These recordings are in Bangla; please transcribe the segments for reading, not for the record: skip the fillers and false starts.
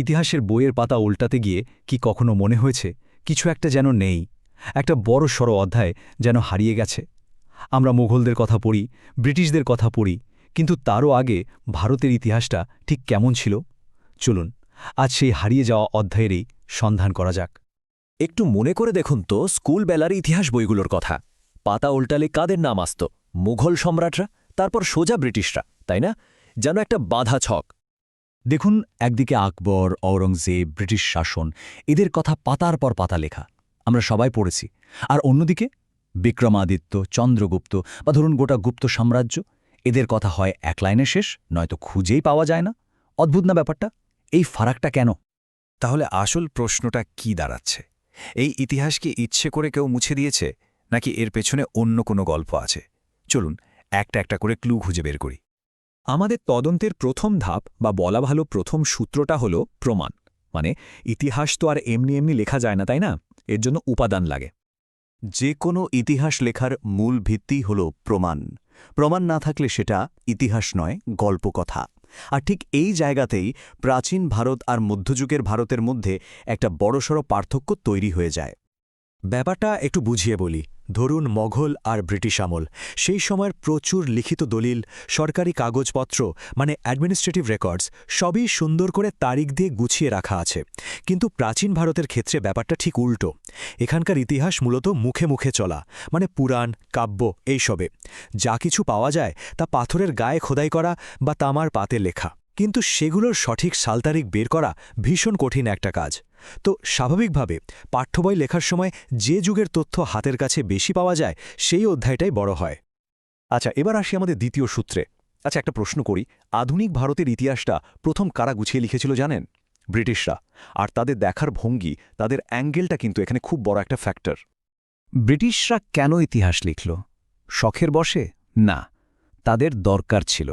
ইতিহাসের বইয়ের পাতা উল্টাতে গিয়ে কি কখনো মনে হয়েছে কিছু একটা যেন নেই, একটা বড় সড় অধ্যায় যেন হারিয়ে গেছে? আমরা মুঘলদের কথা পড়ি, ব্রিটিশদের কথা পড়ি, কিন্তু তারও আগে ভারতের ইতিহাসটা ঠিক কেমন ছিল? চলুন আজ সেই হারিয়ে যাওয়া অধ্যায়েরই সন্ধান করা যাক। একটু মনে করে দেখুন তো স্কুল বেলার ইতিহাস বইগুলোর কথা। পাতা উল্টালে কাদের নাম আসত? মুঘল সম্রাটরা, তারপর সোজা ব্রিটিশরা, তাই না? যেন একটা বাঁধা ছক। দেখুন, একদিকে আকবর, ঔরঙ্গজেব, ব্রিটিশ শাসন, এদের কথা পাতার পর পাতা লেখা, আমরা সবাই পড়েছি। আর অন্যদিকে বিক্রমাদিত্য, চন্দ্রগুপ্ত বা ধরুন গোটা গুপ্ত সাম্রাজ্য, এদের কথা হয় এক লাইনে শেষ, নয়তো খুঁজেই পাওয়া যায় না। অদ্ভুত না ব্যাপারটা? এই ফারাকটা কেন? তাহলে আসল প্রশ্নটা কি দাঁড়াচ্ছে? এই ইতিহাস কি ইচ্ছে করে কেউ মুছে দিয়েছে, নাকি এর পেছনে অন্য কোনো গল্প আছে? চলুন একটা একটা করে ক্লু খুঁজে বের করি। আমাদের তদন্তের প্রথম ধাপ বা বলা ভালো প্রথম সূত্রটা হলো প্রমাণ। মানে ইতিহাস তো আর এমনি এমনি লেখা যায় না, তাই না? এর জন্য উপাদান লাগে। যে কোনো ইতিহাস লেখার মূল ভিত্তি হল প্রমাণ। প্রমাণ না থাকলে সেটা ইতিহাস নয়, গল্পকথা। আর ঠিক এই জায়গাতেই প্রাচীন ভারত আর মধ্যযুগের ভারতের মধ্যে একটা বড়সড় পার্থক্য তৈরি হয়ে যায়। ব্যাপারটা একটু বুঝিয়ে বলি। ধরুন মগল আর ব্রিটিশ আমল, সেই সময়ের প্রচুর লিখিত দলিল, সরকারি কাগজপত্র মানে অ্যাডমিনিস্ট্রেটিভ রেকর্ডস সবই সুন্দর করে তারিখ দিয়ে গুছিয়ে রাখা আছে। কিন্তু প্রাচীন ভারতের ক্ষেত্রে ব্যাপারটা ঠিক উল্টো। এখানকার ইতিহাস মূলত মুখে মুখে চলা, মানে পুরাণ, কাব্য এইসবে। যা কিছু পাওয়া যায় তা পাথরের গায়ে খোদাই করা বা তামার পাতে লেখা। কিন্তু সেগুলোর সঠিক সালতারিখ বের করা ভীষণ কঠিন একটা কাজ। তো স্বাভাবিকভাবে পাঠ্যবই লেখার সময় যে যুগের তথ্য হাতের কাছে বেশি পাওয়া যায় সেই অধ্যায়টাই বড় হয়। আচ্ছা, এবার আসি আমাদের দ্বিতীয় সূত্রে। আচ্ছা, একটা প্রশ্ন করি। আধুনিক ভারতের ইতিহাসটা প্রথম কারা গুছিয়ে লিখেছিল জানেন? ব্রিটিশরা। আর তাদের দেখার ভঙ্গি, তাদের অ্যাঙ্গেলটা কিন্তু এখানে খুব বড় একটা ফ্যাক্টর। ব্রিটিশরা কেন ইতিহাস লিখল? শখের বশে? না, তাদের দরকার ছিল।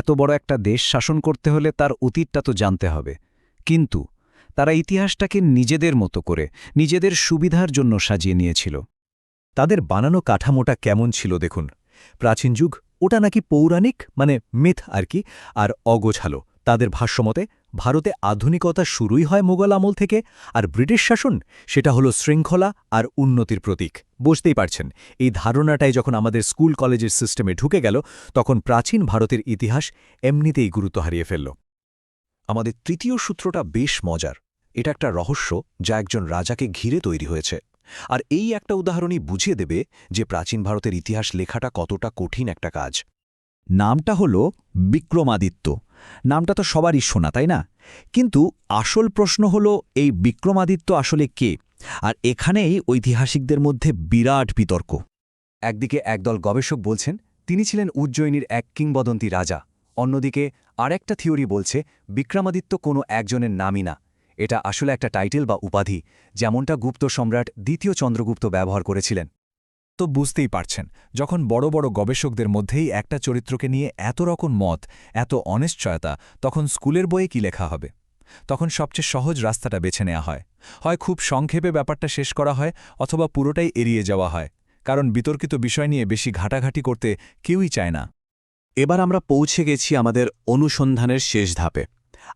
এত বড় একটা দেশ শাসন করতে হলে তার অতীতটা তো জানতে হবে। কিন্তু তারা ইতিহাসটাকে নিজেদের মতো করে, নিজেদের সুবিধার জন্য সাজিয়ে নিয়েছিল। তাদের বানানো কাঠামোটা কেমন ছিল দেখুন। প্রাচীন যুগ, ওটা নাকি পৌরাণিক, মানে মিথ আর কি, আর অগোছালো। তাদের ভাষ্যমতে ভারতে আধুনিকতা শুরুই হয় মুঘল আমল থেকে, আর ব্রিটিশ শাসন সেটা হলো শৃঙ্খলা আর উন্নতির প্রতীক। বুঝতেই পারছেন, এই ধারণাটাই যখন আমাদের স্কুল কলেজের সিস্টেমে ঢুকে গেল, তখন প্রাচীন ভারতের ইতিহাস এমনিতেই গুরুত্ব হারিয়ে ফেলল। আমাদের তৃতীয় সূত্রটা বেশ মজার। এটা একটা রহস্য যা একজন রাজাকে ঘিরে তৈরি হয়েছে। আর এই একটা উদাহরণই বুঝিয়ে দেবে যে প্রাচীন ভারতের ইতিহাস লেখাটা কতটা কঠিন একটা কাজ। নামটা হল বিক্রমাদিত্য। নামটা তো সবারই শোনা, তাই না? কিন্তু আসল প্রশ্ন হল এই বিক্রমাদিত্য আসলে কে? আর এখানেই ঐতিহাসিকদের মধ্যে বিরাট বিতর্ক। একদিকে একদল গবেষক বলছেন তিনি ছিলেন উজ্জয়িনীর এক কিংবদন্তি রাজা। অন্যদিকে আরেকটা থিওরি বলছে বিক্রমাদিত্য কোনো একজনের নামই না, এটা আসলে একটা টাইটেল বা উপাধি, যেমনটা গুপ্ত সম্রাট দ্বিতীয় চন্দ্রগুপ্ত ব্যবহার করেছিলেন। তো বুঝতেই পারছেন, যখন বড় বড় গবেষকদের মধ্যেই একটা চরিত্রকে নিয়ে এত রকম মত, এত অনিশ্চয়তা, তখন স্কুলের বইয়ে কি লেখা হবে? তখন সবচেয়ে সহজ রাস্তাটা বেছে নেওয়া হয়। হয় খুব সংক্ষেপে ব্যাপারটা শেষ করা হয়, অথবা পুরোটাই এড়িয়ে যাওয়া হয়। কারণ বিতর্কিত বিষয় নিয়ে বেশি ঘাটাঘাটি করতে কেউই চায় না। এবার আমরা পৌঁছে গেছি আমাদের অনুসন্ধানের শেষ ধাপে।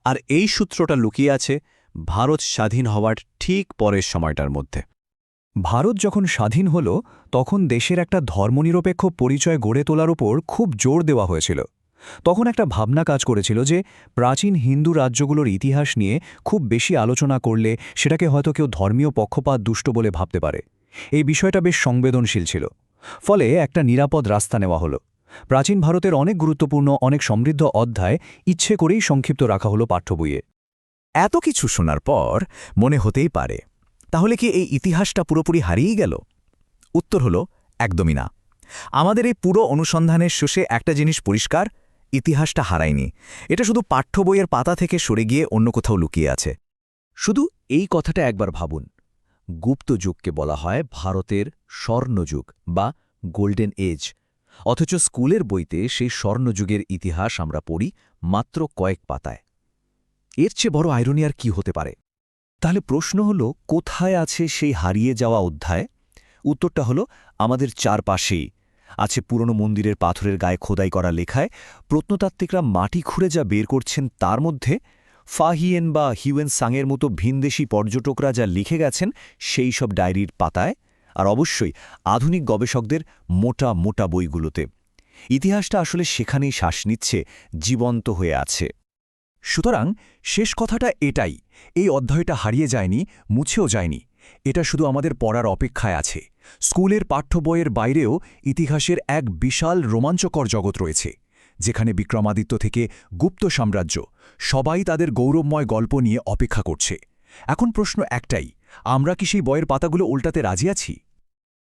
আর এই সূত্রটা লুকিয়ে আছে ভারত স্বাধীন হওয়ার ঠিক পরের সময়টার মধ্যে। ভারত যখন স্বাধীন হল, তখন দেশের একটা ধর্মনিরপেক্ষ পরিচয় গড়ে তোলার উপর খুব জোর দেওয়া হয়েছিল। তখন একটা ভাবনা কাজ করেছিল যে প্রাচীন হিন্দু রাজ্যগুলোর ইতিহাস নিয়ে খুব বেশি আলোচনা করলে সেটাকে হয়তো কেউ ধর্মীয় পক্ষপাত দুষ্ট বলে ভাবতে পারে। এই বিষয়টা বেশ সংবেদনশীল ছিল। ফলে একটা নিরাপদ রাস্তা নেওয়া হলো। প্রাচীন ভারতের অনেক গুরুত্বপূর্ণ, অনেক সমৃদ্ধ অধ্যায় ইচ্ছে করেই সংক্ষিপ্ত রাখা হলো পাঠ্যবইয়ে। এত কিছু শোনার পর মনে হতেই পারে, তাহলে কি এই ইতিহাসটা পুরোপুরি হারিয়ে গেল? উত্তর হল একদমই না। আমাদের এই পুরো অনুসন্ধানের শেষে একটা জিনিস পরিষ্কার: ইতিহাসটা হারায়নি। এটা শুধু পাঠ্য বইয়ের পাতা থেকে সরে গিয়ে অন্য কোথাও লুকিয়ে আছে। শুধু এই কথাটা একবার ভাবুন। গুপ্ত যুগকে বলা হয় ভারতের স্বর্ণযুগ বা গোল্ডেন এজ, অথচ স্কুলের বইতে সেই স্বর্ণযুগের ইতিহাস আমরা পড়ি মাত্র কয়েক পাতায়। এর চেয়ে বড় আইরনি আর কি হতে পারে? তাহলে প্রশ্ন হল, কোথায় আছে সেই হারিয়ে যাওয়া অধ্যায়? উত্তরটা হল আমাদের চারপাশেই আছে। পুরনো মন্দিরের পাথরের গায়ে খোদাই করা লেখায় প্রত্নতাত্ত্বিকরা মাটি খুঁড়ে যা বের করছেন, তার মধ্যে ফাহিয়েন বা হিউয়েন সাংয়ের মতো ভিনদেশী পর্যটকরা যা লিখে গেছেন সেই সব ডায়েরির পাতায়, আর অবশ্যই আধুনিক গবেষকদের মোটা মোটা বইগুলোতে। ইতিহাসটা আসলে সেখানেই শ্বাস নিচ্ছে, জীবন্ত হয়ে আছে। সুতরাং শেষ কথাটা এটাই, এই অধ্যায়টা হারিয়ে যায়নি, মুছেও যায়নি। এটা শুধু আমাদের পড়ার অপেক্ষায় আছে। স্কুলের পাঠ্য বইয়ের বাইরেও ইতিহাসের এক বিশাল রোমাঞ্চকর জগৎ রয়েছে, যেখানে বিক্রমাদিত্য থেকে গুপ্ত সাম্রাজ্য সবাই তাদের গৌরবময় গল্প নিয়ে অপেক্ষা করছে। এখন প্রশ্ন একটাই, আমরা কি সেই বইয়ের পাতাগুলো উল্টাতে রাজি আছি?